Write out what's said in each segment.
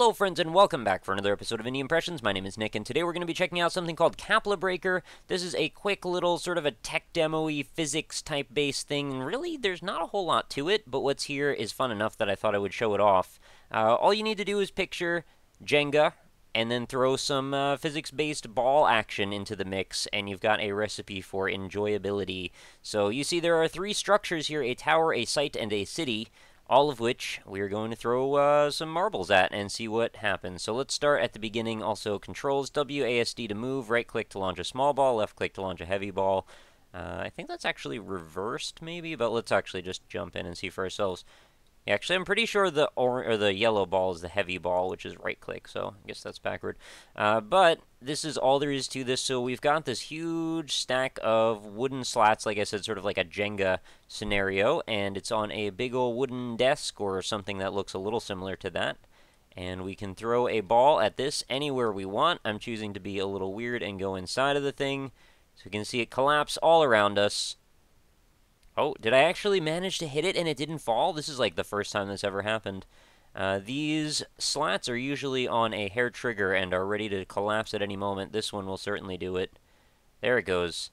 Hello friends and welcome back for another episode of Indie Impressions. My name is Nick and today we're going to be checking out something called Kapla Breaker. This is a quick little sort of a tech demo-y physics type based thing, and really there's not a whole lot to it, but what's here is fun enough that I thought I would show it off. All you need to do is picture Jenga and then throw some physics-based ball action into the mix, and you've got a recipe for enjoyability. So you see there are three structures here: a tower, a site, and a city, all of which we are going to throw some marbles at and see what happens. So let's start at the beginning. Also, controls: WASD to move, right-click to launch a small ball, left-click to launch a heavy ball. I think that's actually reversed, maybe, but let's actually just jump in and see for ourselves. Yeah, actually, I'm pretty sure the yellow ball is the heavy ball, which is right-click, so I guess that's backward. But this is all there is to this. So we've got this huge stack of wooden slats, like I said, sort of like a Jenga scenario, and it's on a big old wooden desk or something that looks a little similar to that. And we can throw a ball at this anywhere we want. I'm choosing to be a little weird and go inside of the thing, so we can see it collapse all around us. Oh, did I actually manage to hit it and it didn't fall? This is like the first time this ever happened. These slats are usually on a hair trigger and are ready to collapse at any moment. This one will certainly do it. There it goes.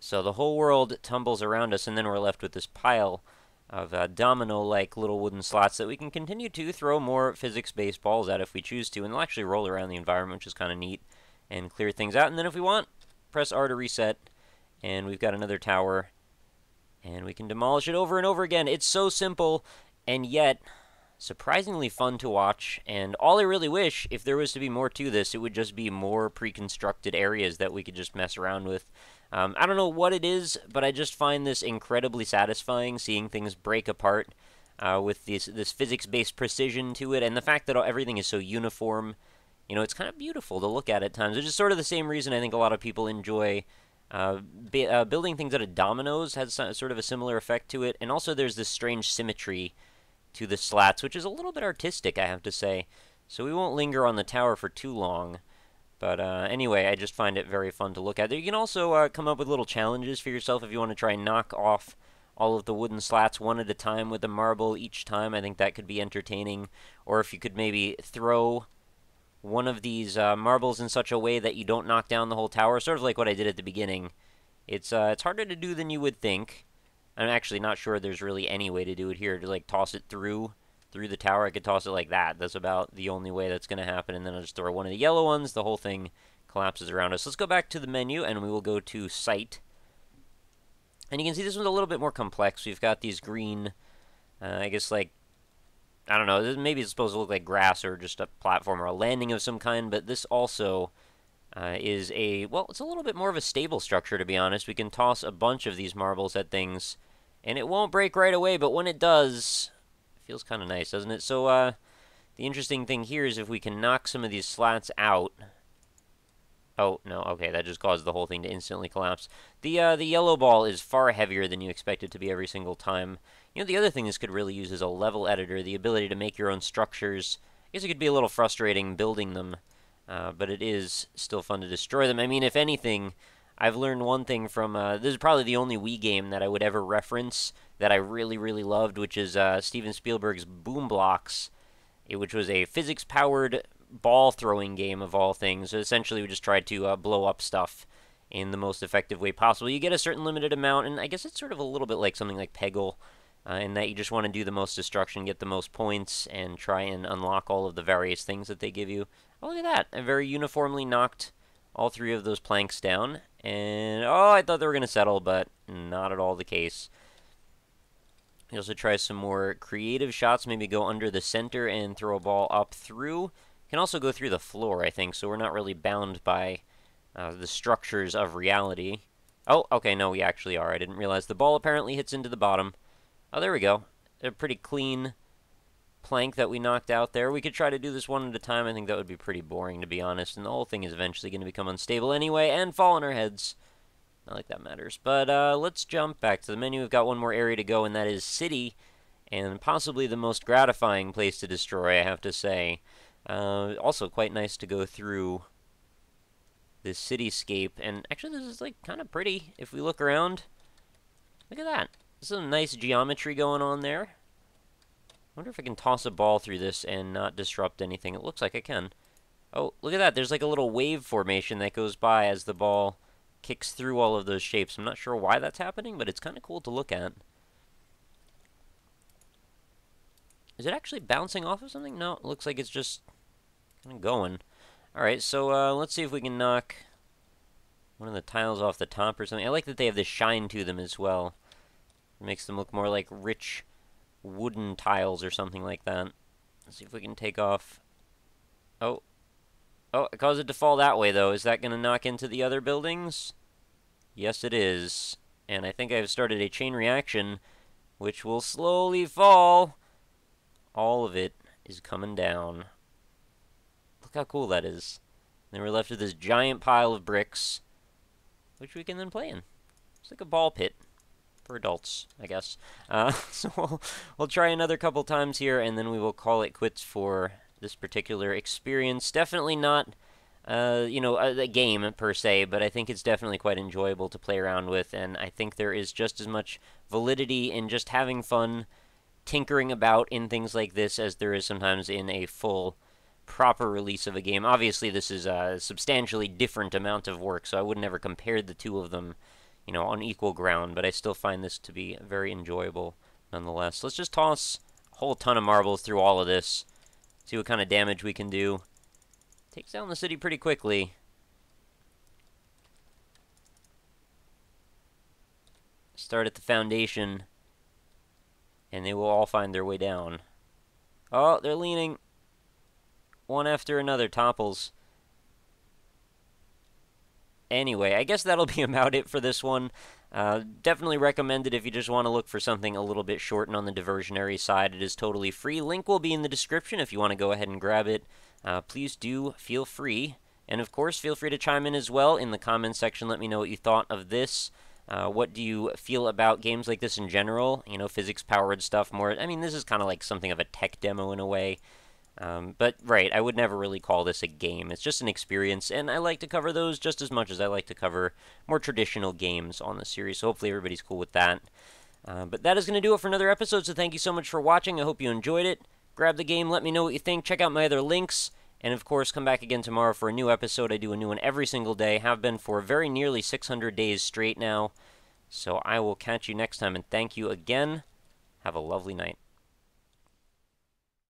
So the whole world tumbles around us, and then we're left with this pile of domino-like little wooden slots that we can continue to throw more physics-based balls at if we choose to, and they'll actually roll around the environment, which is kind of neat, and clear things out. And then if we want, press R to reset, and we've got another tower. And we can demolish it over and over again. It's so simple, and yet surprisingly fun to watch. And all I really wish, if there was to be more to this, it would just be more pre-constructed areas that we could just mess around with. I don't know what it is, but I just find this incredibly satisfying, seeing things break apart with this physics-based precision to it, and the fact that everything is so uniform. You know, it's kind of beautiful to look at times. Which is sort of the same reason I think a lot of people enjoy building things out of dominoes. Has sort of a similar effect to it, and also there's this strange symmetry to the slats, which is a little bit artistic, I have to say. So we won't linger on the tower for too long, but anyway, I just find it very fun to look at. You can also come up with little challenges for yourself if you want to try and knock off all of the wooden slats one at a time with a marble each time. I think that could be entertaining. Or if you could maybe throw one of these marbles in such a way that you don't knock down the whole tower, sort of like what I did at the beginning. It's harder to do than you would think. I'm actually not sure there's really any way to do it here, to like toss it through the tower. I could toss it like that. That's about the only way that's going to happen, and then I'll just throw one of the yellow ones. The whole thing collapses around us. Let's go back to the menu, and we will go to Site. And you can see this one's a little bit more complex. We've got these green, I guess like, I don't know, maybe it's supposed to look like grass or just a platform or a landing of some kind, but this also is well, it's a little bit more of a stable structure, to be honest. We can toss a bunch of these marbles at things, and it won't break right away, but when it does, it feels kind of nice, doesn't it? So the interesting thing here is if we can knock some of these slats out. Oh, no, okay, that just caused the whole thing to instantly collapse. The yellow ball is far heavier than you expect it to be every single time. You know, the other thing this could really use is a level editor, the ability to make your own structures. I guess it could be a little frustrating building them, but it is still fun to destroy them. I mean, if anything, I've learned one thing from, this is probably the only Wii game that I would ever reference that I really, really loved, which is Steven Spielberg's Boom Blocks, which was a physics-powered ball-throwing game of all things. So essentially, we just tried to blow up stuff in the most effective way possible. You get a certain limited amount, and I guess it's sort of a little bit like something like Peggle, in that you just want to do the most destruction, get the most points, and try and unlock all of the various things that they give you. Oh, look at that. I very uniformly knocked all three of those planks down, and oh, I thought they were going to settle, but not at all the case. You also try some more creative shots, maybe go under the center and throw a ball up through. You can also go through the floor, I think, so we're not really bound by the structures of reality. Oh, okay, no, we actually are. I didn't realize the ball apparently hits into the bottom. Oh, there we go. A pretty clean plank that we knocked out there. We could try to do this one at a time. I think that would be pretty boring, to be honest, and the whole thing is eventually going to become unstable anyway and fall on our heads. Not like that matters. But let's jump back to the menu. We've got one more area to go, and that is City, and possibly the most gratifying place to destroy, I have to say. Also quite nice to go through this cityscape, and actually this is like kind of pretty if we look around. Look at that. There's some nice geometry going on there. wonder if I can toss a ball through this and not disrupt anything. It looks like I can. Oh, look at that. There's like a little wave formation that goes by as the ball kicks through all of those shapes. I'm not sure why that's happening, but it's kind of cool to look at. Is it actually bouncing off of something? No, it looks like it's just kind of going. Alright, so let's see if we can knock one of the tiles off the top or something. I like that they have this shine to them as well. It makes them look more like rich wooden tiles or something like that. Let's see if we can take off. Oh. Oh, it caused it to fall that way, though. Is that going to knock into the other buildings? Yes, it is. And I think I've started a chain reaction, which will slowly fall. All of it is coming down. Look how cool that is. Then we're left with this giant pile of bricks, which we can then play in. It's like a ball pit for adults, I guess. So we'll try another couple times here, and then we will call it quits for this particular experience. Definitely not, a game per se, but I think it's definitely quite enjoyable to play around with, and I think there is just as much validity in just having fun tinkering about in things like this as there is sometimes in a full proper release of a game. Obviously, this is a substantially different amount of work, so I would never compare the two of them, on equal ground, but I still find this to be very enjoyable nonetheless. Let's just toss a whole ton of marbles through all of this, see what kind of damage we can do. Takes down the city pretty quickly. Start at the foundation, and they will all find their way down. Oh, they're leaning. One after another topples. Anyway, I guess that'll be about it for this one. Definitely recommend it if you just want to look for something a little bit short and on the diversionary side. It is totally free. Link will be in the description if you want to go ahead and grab it. Please do feel free. And of course, feel free to chime in as well in the comments section. Let me know what you thought of this. What do you feel about games like this in general? Physics-powered stuff more. I mean, this is kind of like something of a tech demo in a way. But, right, I would never really call this a game. It's just an experience, and I like to cover those just as much as I like to cover more traditional games on the series, so hopefully everybody's cool with that. But that is going to do it for another episode, so thank you so much for watching. I hope you enjoyed it. Grab the game, let me know what you think, check out my other links, and of course, come back again tomorrow for a new episode. I do a new one every single day, have been for very nearly 600 days straight now. So I will catch you next time, and thank you again. Have a lovely night.